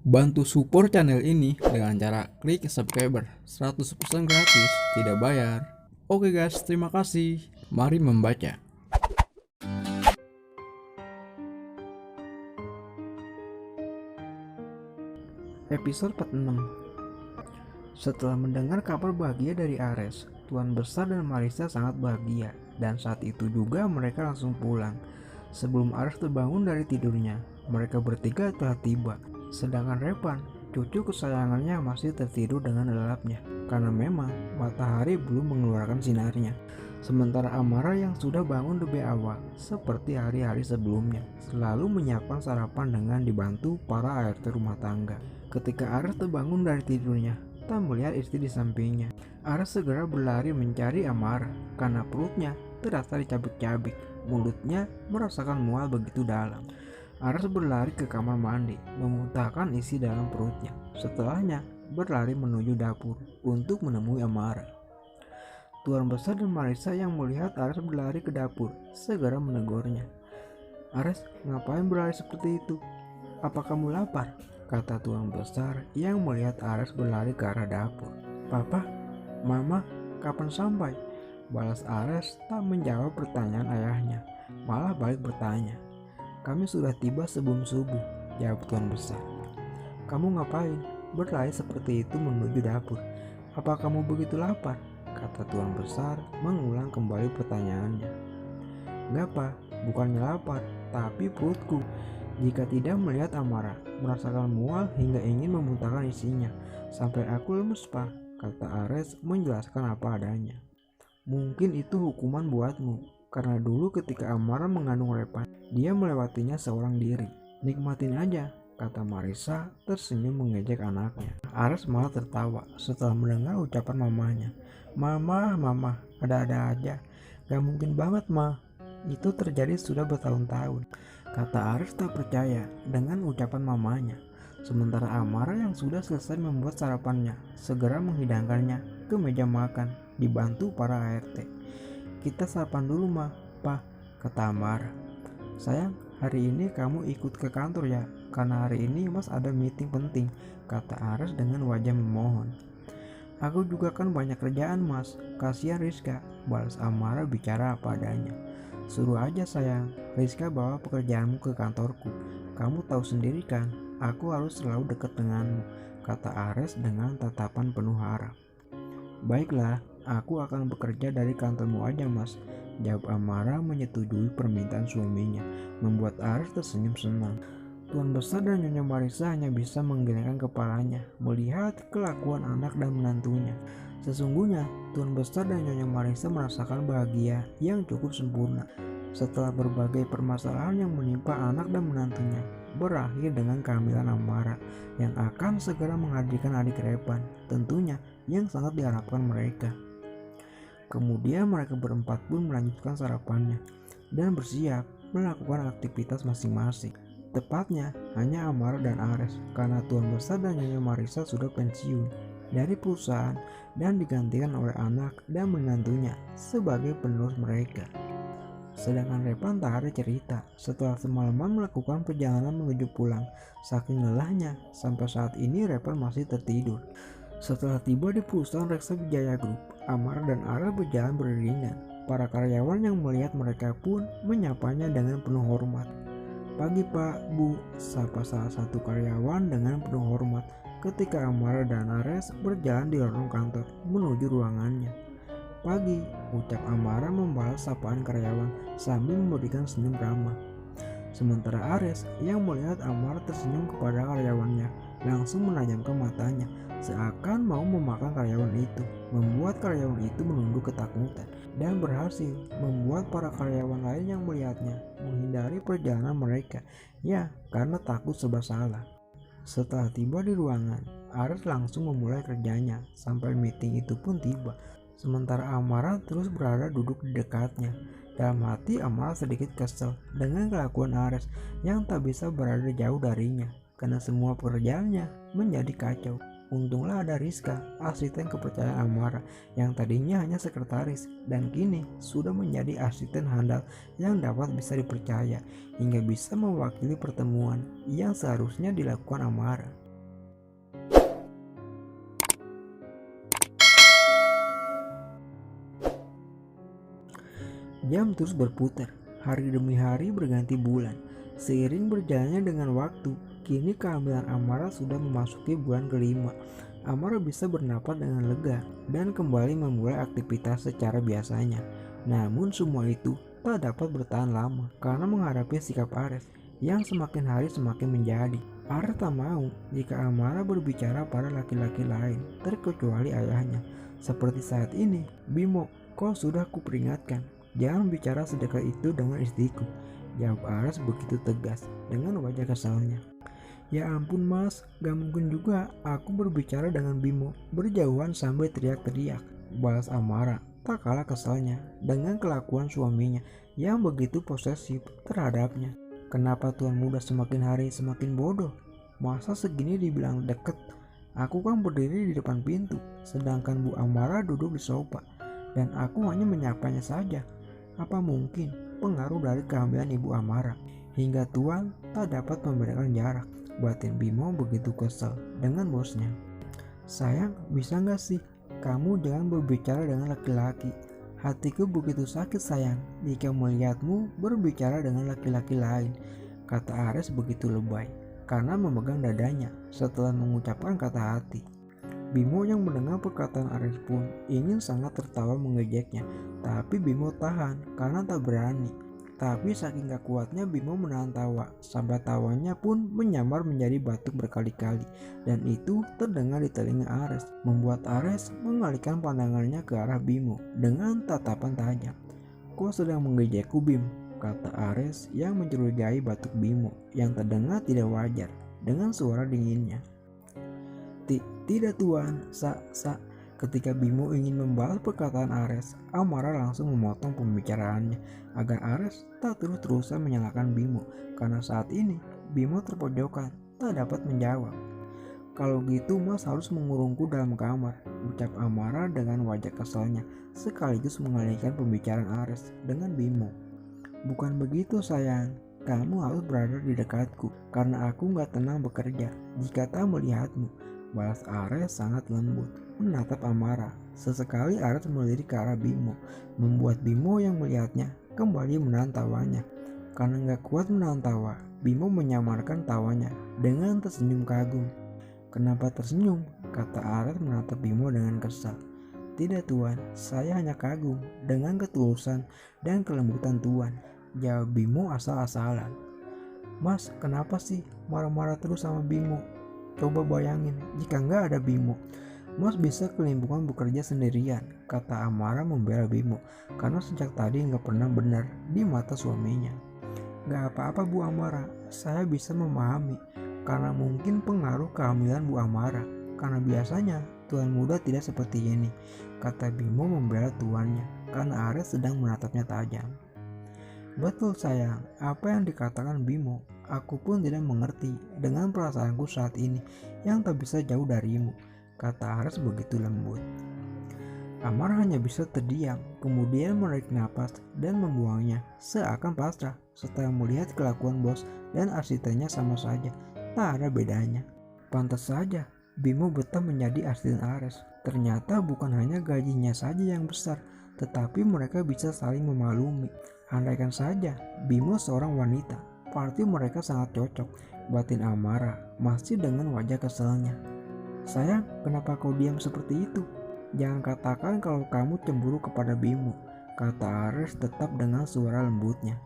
Bantu support channel ini dengan cara klik subscriber 100% gratis, tidak bayar. Oke guys, terima kasih. Mari membaca. Episode 46. Setelah mendengar kabar bahagia dari Ares, Tuan Besar dan Marissa sangat bahagia, dan saat itu juga mereka langsung pulang. Sebelum Ares terbangun dari tidurnya, mereka bertiga telah tiba. Sedangkan Repan, cucu kesayangannya, masih tertidur dengan lelapnya karena memang matahari belum mengeluarkan sinarnya. Sementara Amara yang sudah bangun lebih awal seperti hari-hari sebelumnya, selalu menyiapkan sarapan dengan dibantu para ART rumah tangga. Ketika Ares terbangun dari tidurnya, tak melihat istri di sampingnya. Ares segera berlari mencari Amara karena perutnya terasa dicabik-cabik. Mulutnya merasakan mual begitu dalam. Ares berlari ke kamar mandi, memuntahkan isi dalam perutnya. Setelahnya, berlari menuju dapur untuk menemui Amara. Tuan Besar dan Marissa yang melihat Ares berlari ke dapur segera menegurnya. "Ares, ngapain berlari seperti itu? Apa kamu lapar?" kata Tuan Besar yang melihat Ares berlari ke arah dapur. "Papa, Mama, kapan sampai?" balas Ares tak menjawab pertanyaan ayahnya, malah balik bertanya. "Kami sudah tiba sebelum subuh," jawab Tuan Besar. "Kamu ngapain berlari seperti itu menuju dapur? Apa kamu begitu lapar?" kata Tuan Besar mengulang kembali pertanyaannya. "Enggak, Pak, bukannya lapar, tapi perutku. Jika tidak melihat Amara, merasakan mual hingga ingin memuntahkan isinya, sampai aku lemes, Pak," kata Ares menjelaskan apa adanya. "Mungkin itu hukuman buatmu, karena dulu ketika Amara mengandung Repan, dia melewatinya seorang diri. Nikmatin aja," kata Marissa tersenyum mengejek anaknya. Ares malah tertawa setelah mendengar ucapan mamanya. Mama, ada-ada aja. Gak mungkin banget, Ma. Itu terjadi sudah bertahun-tahun," kata Ares tak percaya dengan ucapan mamanya. Sementara Amara yang sudah selesai membuat sarapannya segera menghidangkannya ke meja makan dibantu para ART. "Kita sarapan dulu, Ma, Pa," kata Amara. "Sayang, hari ini kamu ikut ke kantor ya, karena hari ini Mas ada meeting penting," kata Ares dengan wajah memohon. "Aku juga kan banyak kerjaan, Mas, kasihan Rizka," balas Amara bicara apa adanya. "Suruh aja sayang, Rizka bawa pekerjaanmu ke kantorku. Kamu tahu sendiri kan, aku harus selalu dekat denganmu," kata Ares dengan tatapan penuh harap. "Baiklah, aku akan bekerja dari kantormu aja, Mas," jawab Amara menyetujui permintaan suaminya, membuat Ares tersenyum senang. Tuan Besar dan Nyonya Marissa hanya bisa menggelengkan kepalanya melihat kelakuan anak dan menantunya. Sesungguhnya, Tuan Besar dan Nyonya Marissa merasakan bahagia yang cukup sempurna setelah berbagai permasalahan yang menimpa anak dan menantunya berakhir dengan kehamilan Amara yang akan segera menghadirkan adik Repan, tentunya yang sangat diharapkan mereka. Kemudian mereka berempat pun melanjutkan sarapannya dan bersiap melakukan aktivitas masing-masing. Tepatnya hanya Amara dan Ares, karena Tuan Besar dan Nyonya Marissa sudah pensiun dari perusahaan dan digantikan oleh anak dan menantunya sebagai penerus mereka. Sedangkan Repan tak ada cerita setelah semalaman melakukan perjalanan menuju pulang. Saking lelahnya, sampai saat ini Repan masih tertidur. Setelah tiba di perusahaan Reksa Wijaya Group, Amara dan Ares berjalan beriringan. Para karyawan yang melihat mereka pun menyapanya dengan penuh hormat. "Pagi Pak, Bu," sapa salah satu karyawan dengan penuh hormat ketika Amara dan Ares berjalan di lorong kantor menuju ruangannya. "Pagi," ucap Amara membalas sapaan karyawan sambil memberikan senyum ramah. Sementara Ares yang melihat Amara tersenyum kepada karyawannya langsung menajamkan matanya seakan mau memakan karyawan itu, membuat karyawan itu menunduk ketakutan dan berhasil membuat para karyawan lain yang melihatnya menghindari perjalanan mereka, ya karena takut serba salah. Setelah tiba di ruangan, Ares langsung memulai kerjanya sampai meeting itu pun tiba. Sementara Amara terus berada duduk di dekatnya. Dalam hati Amara sedikit kesal dengan kelakuan Ares yang tak bisa berada jauh darinya karena semua pekerjaannya menjadi kacau. Untunglah ada Rizka, asisten kepercayaan Amara yang tadinya hanya sekretaris dan kini sudah menjadi asisten handal yang dapat bisa dipercaya hingga bisa mewakili pertemuan yang seharusnya dilakukan Amara. Jam terus berputar, hari demi hari berganti bulan. Seiring berjalannya dengan waktu, kini kehamilan Amara sudah memasuki bulan kelima. Amara bisa bernapas dengan lega dan kembali memulai aktivitas secara biasanya. Namun semua itu tak dapat bertahan lama karena menghadapi sikap Ares yang semakin hari semakin menjadi. Ares tak mau jika Amara berbicara pada laki-laki lain terkecuali ayahnya. Seperti saat ini, Bimo, kau sudah kuperingatkan, jangan bicara sedekat itu dengan istriku. Jawab Ares begitu tegas dengan wajah kesalnya. Ya ampun mas, gak mungkin juga aku berbicara dengan Bimo berjauhan sambil teriak-teriak. Balas Amara tak kalah kesalnya dengan kelakuan suaminya yang begitu posesif terhadapnya. Kenapa tuan muda semakin hari semakin bodoh? Masa segini dibilang deket? Aku kan berdiri di depan pintu, sedangkan Bu Amara duduk di sofa, dan aku hanya menyapanya saja. Apa mungkin pengaruh dari kehamilan Ibu Amara hingga tuan tak dapat membedakan jarak? Batin Bimo begitu kesal dengan bosnya. Sayang, bisa gak sih kamu jangan berbicara dengan laki-laki? Hatiku begitu sakit sayang jika melihatmu berbicara dengan laki-laki lain, kata Ares begitu lebay karena memegang dadanya setelah mengucapkan kata hati. Bimo yang mendengar perkataan Ares pun ingin sangat tertawa mengejeknya, tapi Bimo tahan karena tak berani. Tapi saking gak kuatnya Bimo menahan tawa, sampai tawanya pun menyamar menjadi batuk berkali-kali, dan itu terdengar di telinga Ares, membuat Ares mengalihkan pandangannya ke arah Bimo dengan tatapan tajam. Kau sedang mengejekku Bim, kata Ares yang mencurigai batuk Bimo yang terdengar tidak wajar dengan suara dinginnya. Tidak tuan, Ketika Bimo ingin membalas perkataan Ares, Amara langsung memotong pembicaraannya agar Ares tak terus-terusan menyalahkan Bimo karena saat ini Bimo terpojokan tak dapat menjawab. Kalau gitu mas harus mengurungku dalam kamar, ucap Amara dengan wajah kesalnya sekaligus mengalihkan pembicaraan Ares dengan Bimo. Bukan begitu sayang, kamu harus berada di dekatku karena aku gak tenang bekerja jika tak melihatmu, balas Ares sangat lembut menatap Amara. Sesekali Ares melirik ke arah Bimo, membuat Bimo yang melihatnya kembali menahan tawanya. Karena gak kuat menahan tawa, Bimo menyamarkan tawanya dengan tersenyum kagum. Kenapa tersenyum? Kata Ares menatap Bimo dengan kesal. Tidak tuan, saya hanya kagum dengan ketulusan dan kelembutan tuan, jawab Bimo asal-asalan. Mas, kenapa sih marah-marah terus sama Bimo? Coba bayangin jika nggak ada Bimo, mas bisa kelimpungan bekerja sendirian, kata Amara membela Bimo karena sejak tadi nggak pernah benar di mata suaminya. Gak apa-apa Bu Amara, saya bisa memahami karena mungkin pengaruh kehamilan Bu Amara, karena biasanya tuan muda tidak seperti ini, kata Bimo membela tuannya karena Ares sedang menatapnya tajam. Betul sayang, apa yang dikatakan Bimo, aku pun tidak mengerti dengan perasaanku saat ini yang tak bisa jauh darimu, kata Ares begitu lembut. Amara hanya bisa terdiam, kemudian menarik napas dan membuangnya seakan pasrah setelah melihat kelakuan bos dan arsiteknya sama saja, tak ada bedanya. Pantas saja Bimo betah menjadi asisten Ares. Ternyata bukan hanya gajinya saja yang besar, tetapi mereka bisa saling memaklumi. Andaikan saja Bimo seorang wanita, pasti mereka sangat cocok, batin Amara masih dengan wajah keselnya. Sayang, kenapa kau diam seperti itu? Jangan katakan kalau kamu cemburu kepada Bimo, kata Ares tetap dengan suara lembutnya.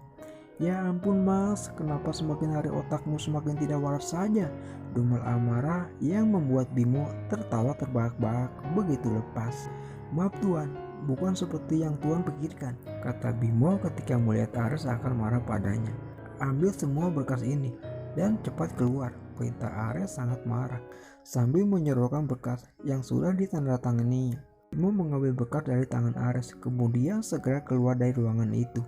Ya ampun mas, kenapa semakin hari otakmu semakin tidak waras saja, dumel Amara yang membuat Bimo tertawa terbahak-bahak begitu lepas. Maaf tuan, bukan seperti yang tuan pikirkan, kata Bimo ketika melihat Ares akan marah padanya. Ambil semua berkas ini dan cepat keluar, perintah Ares sangat marah sambil menyerukan berkas yang sudah ditandatangani. Bimo mengambil berkas dari tangan Ares, kemudian segera keluar dari ruangan itu.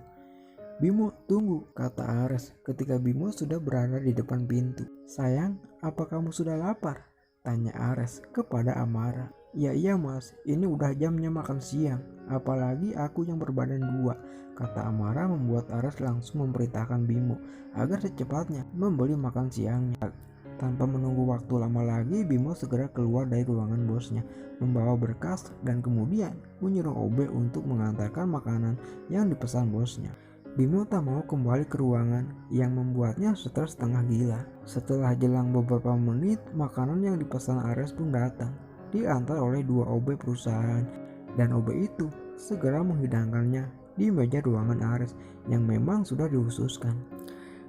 Bimo, tunggu, kata Ares ketika Bimo sudah berada di depan pintu. Sayang, apa kamu sudah lapar? Tanya Ares kepada Amara. Ya iya mas, ini udah jamnya makan siang, apalagi aku yang berbadan 2, kata Amara membuat Ares langsung memerintahkan Bimo agar secepatnya membeli makan siangnya. Tanpa menunggu waktu lama lagi, Bimo segera keluar dari ruangan bosnya, membawa berkas dan kemudian menyuruh Obe untuk mengantarkan makanan yang dipesan bosnya. Bimo tak mau kembali ke ruangan yang membuatnya stres setengah gila. Setelah jelang beberapa menit, makanan yang dipesan Ares pun datang, diantar oleh 2 OB perusahaan, dan OB itu segera menghidangkannya di meja ruangan Ares yang memang sudah dikhususkan.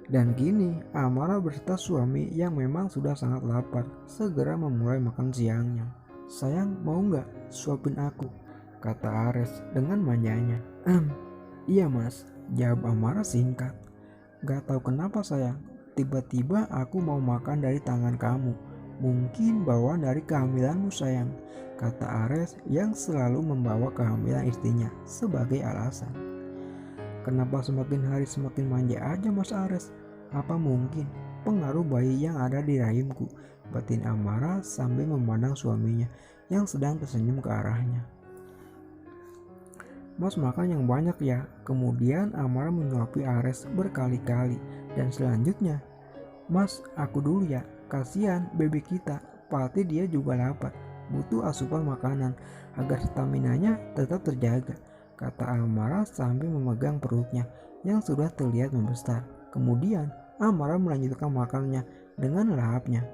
Dan kini Amara beserta suami yang memang sudah sangat lapar segera memulai makan siangnya. "Sayang, mau nggak suapin aku?" kata Ares dengan manjanya. Iya mas," jawab Amara singkat. "Gak tahu kenapa sayang, tiba-tiba aku mau makan dari tangan kamu. Mungkin bawaan dari kehamilanmu sayang," kata Ares yang selalu membawa kehamilan istrinya sebagai alasan. "Kenapa semakin hari semakin manja aja mas Ares? Apa mungkin pengaruh bayi yang ada di rahimku?" batin Amara sambil memandang suaminya yang sedang tersenyum ke arahnya. "Mas makan yang banyak ya." Kemudian Amara menyuapi Ares berkali-kali dan selanjutnya, "Mas, aku dulu ya. Kasihan baby kita, pasti dia juga lapar. Butuh asupan makanan agar staminanya tetap terjaga," kata Amara sambil memegang perutnya yang sudah terlihat membesar. Kemudian Amara melanjutkan makannya dengan lahapnya.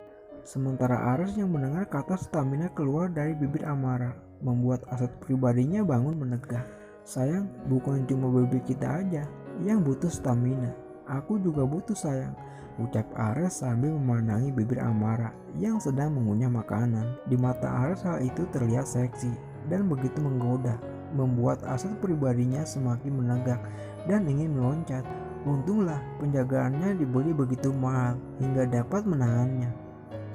Sementara Ares yang mendengar kata stamina keluar dari bibir Amara membuat aset pribadinya bangun menegah. "Sayang, bukan cuma baby kita aja yang butuh stamina. Aku juga butuh sayang," ucap Ares sambil memandangi bibir Amara yang sedang mengunyah makanan. Di mata Ares hal itu terlihat seksi dan begitu menggoda, membuat aset pribadinya semakin menegak dan ingin meloncat. Untunglah penjagaannya dibeli begitu mahal hingga dapat menahannya.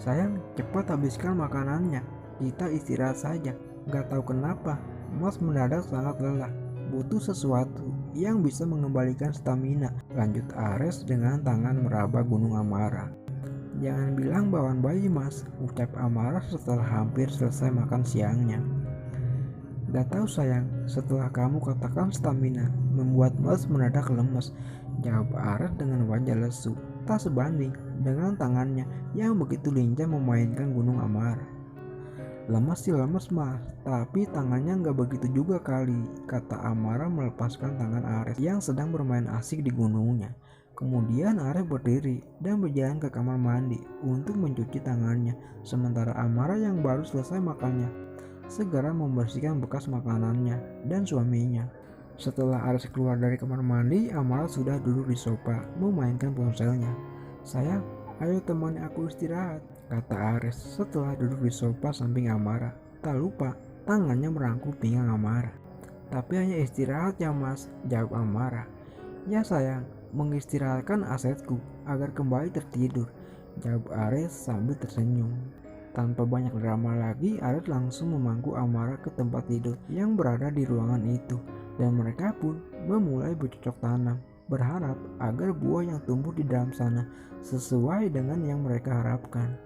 "Sayang, cepat habiskan makanannya. Kita istirahat saja. Gak tahu kenapa, Mas mendadak sangat lelah. Butuh sesuatu yang bisa mengembalikan stamina," lanjut Ares dengan tangan meraba gunung Amara. "Jangan bilang bawaan bayi mas," ucap Amara setelah hampir selesai makan siangnya. "Gak tahu sayang, setelah kamu katakan stamina membuat Mas mendadak lemes," jawab Ares dengan wajah lesu, tak sebanding dengan tangannya yang begitu lincah memainkan gunung Amara. "Lemes sih lemes mas, tapi tangannya gak begitu juga kali," kata Amara melepaskan tangan Ares yang sedang bermain asik di gunungnya. Kemudian Ares berdiri dan berjalan ke kamar mandi untuk mencuci tangannya, sementara Amara yang baru selesai makannya segera membersihkan bekas makanannya dan suaminya. Setelah Ares keluar dari kamar mandi, Amara sudah duduk di sofa memainkan ponselnya. "Sayang, ayo temani aku istirahat," kata Ares setelah duduk di sofa samping Amara. Tak lupa tangannya merangkul pinggang Amara. "Tapi hanya istirahat ya mas," jawab Amara. "Ya sayang, mengistirahatkan asetku agar kembali tertidur," jawab Ares sambil tersenyum. Tanpa banyak drama lagi, Ares langsung memangku Amara ke tempat tidur yang berada di ruangan itu, dan mereka pun memulai bercocok tanam, berharap agar buah yang tumbuh di dalam sana sesuai dengan yang mereka harapkan.